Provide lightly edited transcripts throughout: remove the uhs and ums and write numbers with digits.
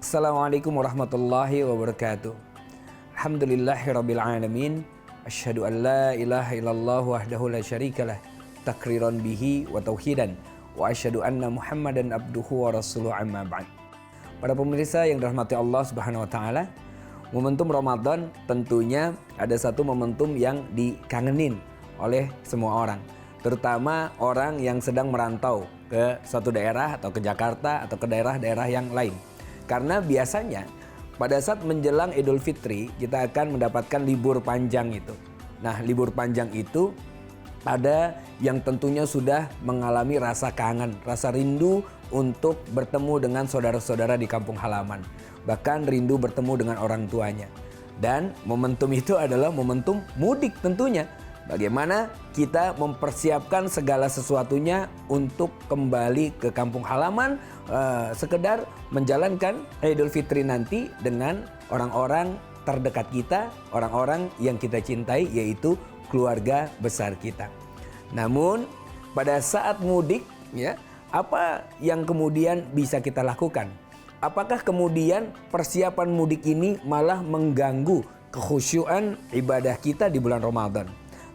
Assalamualaikum warahmatullahi wabarakatuh. Alhamdulillahirabbil alamin. Asyhadu an la ilaha illallah wahdahu la syarikalah takriran bihi wa tauhidan wa asyhadu anna Muhammadan abduhu wa rasuluhu amma ba'd. Para pemirsa yang dirahmati Allah Subhanahu wa taala, momentum Ramadan tentunya ada satu momentum yang dikangenin oleh semua orang, terutama orang yang sedang merantau ke suatu daerah atau ke Jakarta atau ke daerah-daerah yang lain. Karena biasanya pada saat menjelang Idul Fitri kita akan mendapatkan libur panjang itu. Nah, libur panjang itu ada yang tentunya sudah mengalami rasa kangen, rasa rindu untuk bertemu dengan saudara-saudara di kampung halaman. Bahkan rindu bertemu dengan orang tuanya. Dan momentum itu adalah momentum mudik tentunya. Bagaimana kita mempersiapkan segala sesuatunya untuk kembali ke kampung halaman, sekedar menjalankan Idul Fitri nanti dengan orang-orang terdekat kita, orang-orang yang kita cintai, yaitu keluarga besar kita. Namun pada saat mudik, ya, apa yang kemudian bisa kita lakukan? Apakah kemudian persiapan mudik ini malah mengganggu kekhusyuan ibadah kita di bulan Ramadan?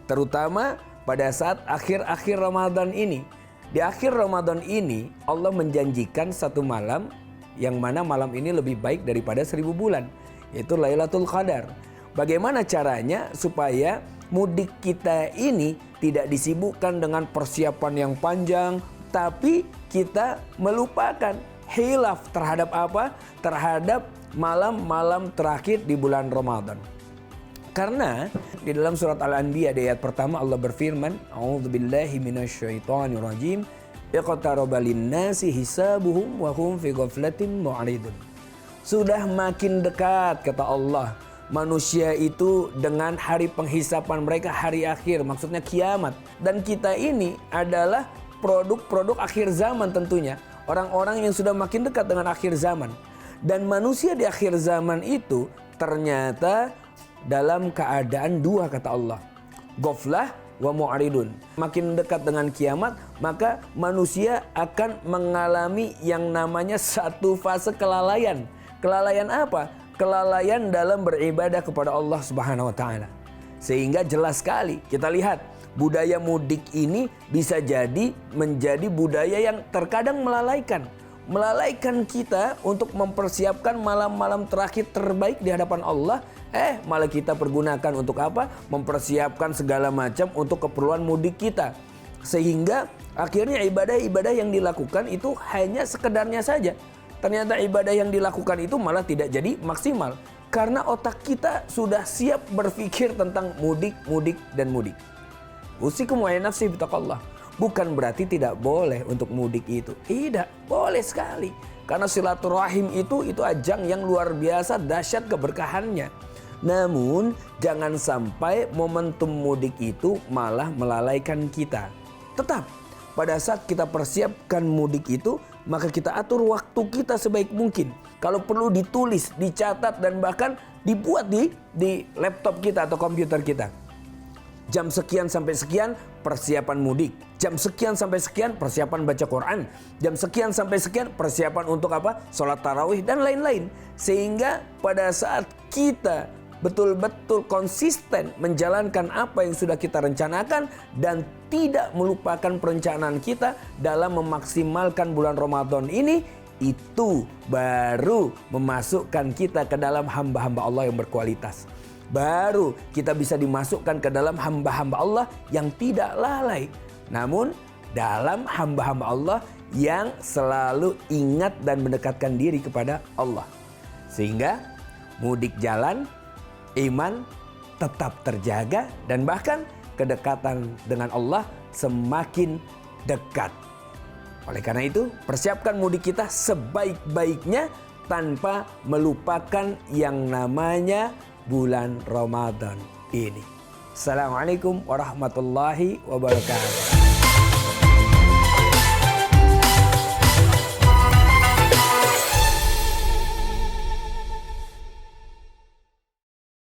Terutama pada saat akhir-akhir Ramadan ini. Di akhir Ramadan ini Allah menjanjikan satu malam yang mana malam ini lebih baik daripada 1000 bulan, yaitu Lailatul Qadar. Bagaimana caranya supaya mudik kita ini tidak disibukkan dengan persiapan yang panjang, tapi kita melupakan hilaf terhadap apa? Terhadap malam-malam terakhir di bulan Ramadan. Karena di dalam surat Al-Anbiya di ayat pertama Allah berfirman, A'udzubillahi minasyaitonirrajim, iqtaraba linnasi hisabuhum wa hum fi ghaflatin mu'ridun. Sudah makin dekat, kata Allah, manusia itu dengan hari penghisapan mereka, hari akhir, maksudnya kiamat. Dan kita ini adalah produk-produk akhir zaman tentunya. Orang-orang yang sudah makin dekat dengan akhir zaman. Dan manusia di akhir zaman itu ternyata dalam keadaan dua, kata Allah, ghaflah wa mu'ridun. Makin dekat dengan kiamat, maka manusia akan mengalami yang namanya satu fase kelalaian. Kelalaian apa? Kelalaian dalam beribadah kepada Allah Subhanahu wa taala. Sehingga jelas sekali kita lihat budaya mudik ini bisa jadi menjadi budaya yang terkadang melalaikan kita untuk mempersiapkan malam-malam terakhir terbaik di hadapan Allah. Malah kita pergunakan untuk apa? Mempersiapkan segala macam untuk keperluan mudik kita. Sehingga akhirnya ibadah-ibadah yang dilakukan itu hanya sekedarnya saja. Ternyata ibadah yang dilakukan itu malah tidak jadi maksimal. Karena otak kita sudah siap berpikir tentang mudik. Usikum wa nafsi bitaqallah. Bukan berarti tidak boleh untuk mudik itu. Tidak, boleh sekali. Karena silaturahim itu ajang yang luar biasa dahsyat keberkahannya. Namun jangan sampai momentum mudik itu malah melalaikan kita. Tetap pada saat kita persiapkan mudik itu, maka kita atur waktu kita sebaik mungkin. Kalau perlu ditulis, dicatat, dan bahkan dibuat di laptop kita atau komputer kita. Jam sekian sampai sekian persiapan mudik. Jam sekian sampai sekian persiapan baca Quran. Jam sekian sampai sekian persiapan untuk apa? Sholat tarawih dan lain-lain. Sehingga pada saat kita betul-betul konsisten menjalankan apa yang sudah kita rencanakan dan tidak melupakan perencanaan kita dalam memaksimalkan bulan Ramadan ini, itu baru memasukkan kita ke dalam hamba-hamba Allah yang berkualitas. Baru kita bisa dimasukkan ke dalam hamba-hamba Allah yang tidak lalai, namun dalam hamba-hamba Allah yang selalu ingat dan mendekatkan diri kepada Allah. Sehingga mudik jalan, iman tetap terjaga, dan bahkan kedekatan dengan Allah semakin dekat. Oleh karena itu, persiapkan mudik kita sebaik-baiknya tanpa melupakan yang namanya bulan Ramadan ini. Assalamualaikum warahmatullahi wabarakatuh.